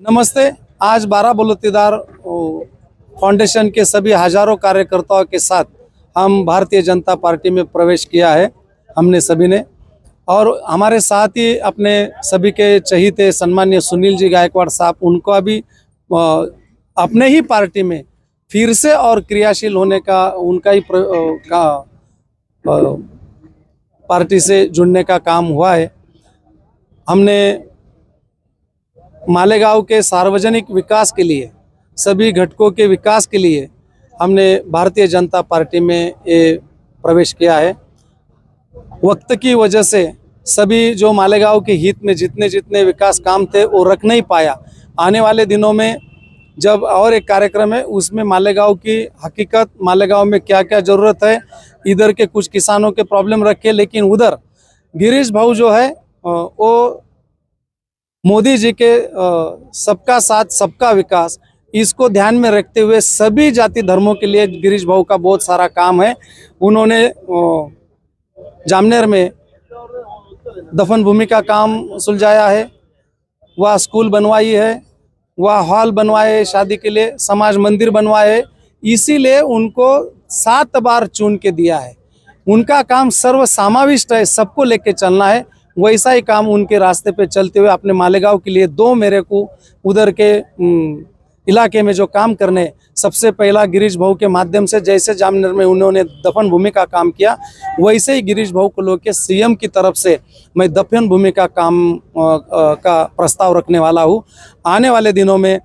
नमस्ते। आज बाराबलुतेदार फाउंडेशन के सभी हजारों कार्यकर्ताओं के साथ हम भारतीय जनता पार्टी में प्रवेश किया है हमने सभी ने, और हमारे साथ ही अपने सभी के चहीते सम्मानीय सुनील जी गायकवाड़ साहब, उनको भी अपने ही पार्टी में फिर से और क्रियाशील होने का उनका ही पार्टी से जुड़ने का काम हुआ है। हमने मालेगांव के सार्वजनिक विकास के लिए, सभी घटकों के विकास के लिए हमने भारतीय जनता पार्टी में ये प्रवेश किया है। वक्त की वजह से सभी जो मालेगांव के हित में जितने विकास काम थे वो रख नहीं पाया। आने वाले दिनों में जब और एक कार्यक्रम है उसमें मालेगांव की हकीकत, मालेगांव में क्या क्या ज़रूरत है, इधर के कुछ किसानों के प्रॉब्लम रखे, लेकिन उधर गिरीश भाऊ जो है वो मोदी जी के सबका साथ सबका विकास, इसको ध्यान में रखते हुए सभी जाति धर्मों के लिए गिरीश भाऊ का बहुत सारा काम है। उन्होंने जामनेर में दफन भूमि का काम सुलझाया है, वह स्कूल बनवाई है, वह हॉल बनवाए शादी के लिए, समाज मंदिर बनवाए, इसीलिए उनको 7 बार चुन के दिया है। उनका काम सर्वसमाविष्ट है, सबको लेके चलना है। वैसा ही काम उनके रास्ते पे चलते हुए अपने मालेगांव के लिए मेरे को उधर के इलाके में जो काम करने, सबसे पहला गिरीश भाऊ के माध्यम से, जैसे जामनेर में उन्होंने दफन भूमि का काम किया, वैसे ही गिरीश भाऊ को लेके सीएम की तरफ से मैं दफन भूमि का काम का प्रस्ताव रखने वाला हूँ। आने वाले दिनों में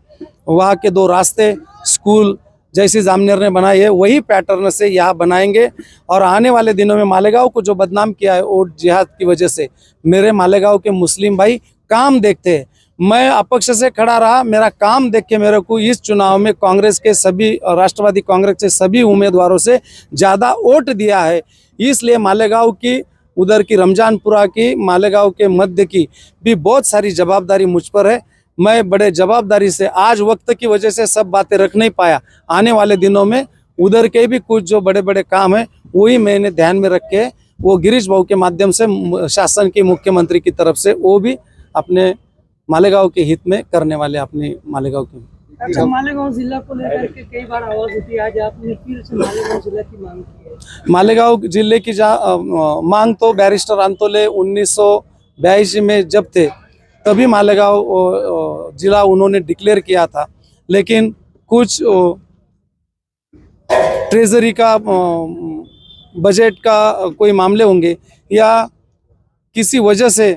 वहाँ के 2 रास्ते, स्कूल जैसी जामनेर ने बनाई है वही पैटर्न से यहाँ बनाएंगे। और आने वाले दिनों में मालेगांव को जो बदनाम किया है वो जिहाद की वजह से, मेरे मालेगांव के मुस्लिम भाई काम देखते हैं। मैं अपक्ष से खड़ा रहा, मेरा काम देख के मेरे को इस चुनाव में कांग्रेस के सभी, राष्ट्रवादी कांग्रेस के सभी उम्मीदवारों से ज़्यादा वोट दिया है। इसलिए मालेगांव की, उधर की रमजानपुरा की, मालेगांव के मध्य की भी बहुत सारी जवाबदारी मुझ पर है। मैं बड़े जवाबदारी से, आज वक्त की वजह से सब बातें रख नहीं पाया, आने वाले दिनों में उधर के भी कुछ जो बड़े बड़े काम है वही मैंने ध्यान में रख के वो गिरीश भाऊ के माध्यम से शासन की, मुख्यमंत्री की तरफ से वो भी अपने मालेगांव के हित में करने वाले, अपने मालेगांव के। अच्छा, मालेगांव जिला को लेकर के कई बार आवाज उठी, आज आपने फिर से मालेगांव जिला की मांग की है। मालेगांव जिले की मांग तो बैरिस्टर अंतोले 1982 में जब थे तभी मालेगांव जिला उन्होंने डिक्लेयर किया था, लेकिन कुछ ट्रेजरी का, बजट का कोई मामले होंगे या किसी वजह से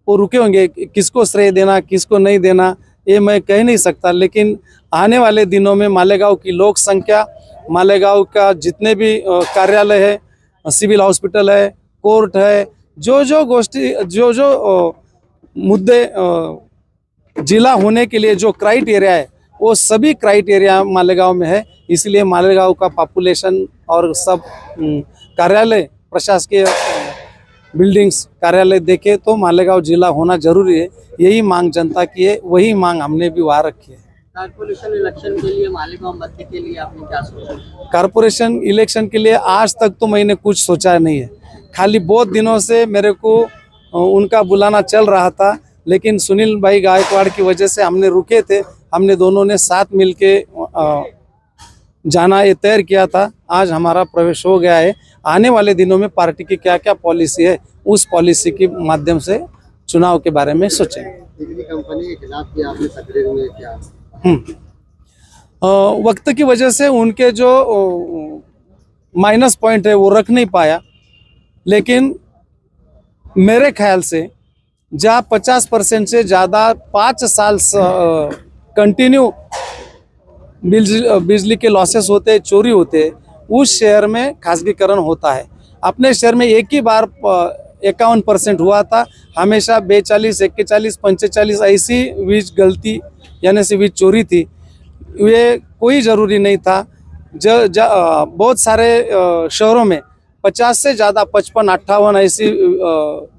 वो रुके होंगे। किसको श्रेय देना, किसको नहीं देना, ये मैं कह नहीं सकता। लेकिन आने वाले दिनों में मालेगांव की लोक संख्या, मालेगांव का जितने भी कार्यालय है, सिविल हॉस्पिटल है, कोर्ट है, जो गोष्ठी, जो मुद्दे जिला होने के लिए जो क्राइटेरिया है वो सभी क्राइटेरिया मालेगांव में है। इसलिए मालेगांव का पॉपुलेशन और सब कार्यालय, प्रशासकीय बिल्डिंग्स, कार्यालय देखे तो मालेगांव जिला होना जरूरी है। यही मांग जनता की है, वही मांग हमने भी वहाँ रखी है। कारपोरेशन इलेक्शन के लिए मालेगांव मध्य के लिए आपने क्या सोचा? कारपोरेशन इलेक्शन के लिए आज तक तो मैंने कुछ सोचा नहीं है। खाली बहुत दिनों से मेरे को उनका बुलाना चल रहा था, लेकिन सुनील भाई गायकवाड़ की वजह से हमने रुके थे। हमने दोनों ने साथ मिलके जाना ये तय किया था। आज हमारा प्रवेश हो गया है। आने वाले दिनों में पार्टी की क्या क्या पॉलिसी है, उस पॉलिसी के माध्यम से चुनाव के बारे में सोचेंगे। बिजली कंपनी के खिलाफ भी आपने तकरीर में क्या? वक्त की वजह से उनके जो माइनस पॉइंट है वो रख नहीं पाया, लेकिन मेरे ख्याल से जहाँ 50% से ज़्यादा 5 साल कंटिन्यू बिजली के लॉसेस होते हैं, चोरी होते हैं, उस शहर में खासगीकरण होता है। अपने शहर में एक ही बार 51% हुआ था, हमेशा 42, 41, 45 ऐसी वीज गलती यानी से वीज चोरी थी। ये कोई ज़रूरी नहीं था। बहुत सारे शहरों में 50 से ज़्यादा 55-58 ऐसी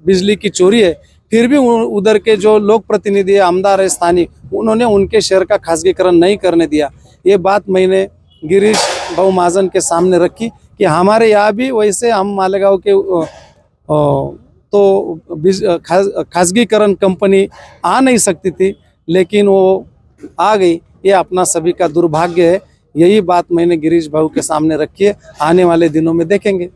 बिजली की चोरी है, फिर भी उधर के जो लोक प्रतिनिधि है, आमदार है स्थानीय, उन्होंने उनके शहर का खासगीकरण नहीं करने दिया। ये बात मैंने गिरीश भाऊ महाजन के सामने रखी कि हमारे यहाँ भी वैसे हम मालेगांव के तो खासगीकरण कंपनी आ नहीं सकती थी, लेकिन वो आ गई, ये अपना सभी का दुर्भाग्य है। यही बात मैंने गिरीश भाऊ के सामने रखी है, आने वाले दिनों में देखेंगे।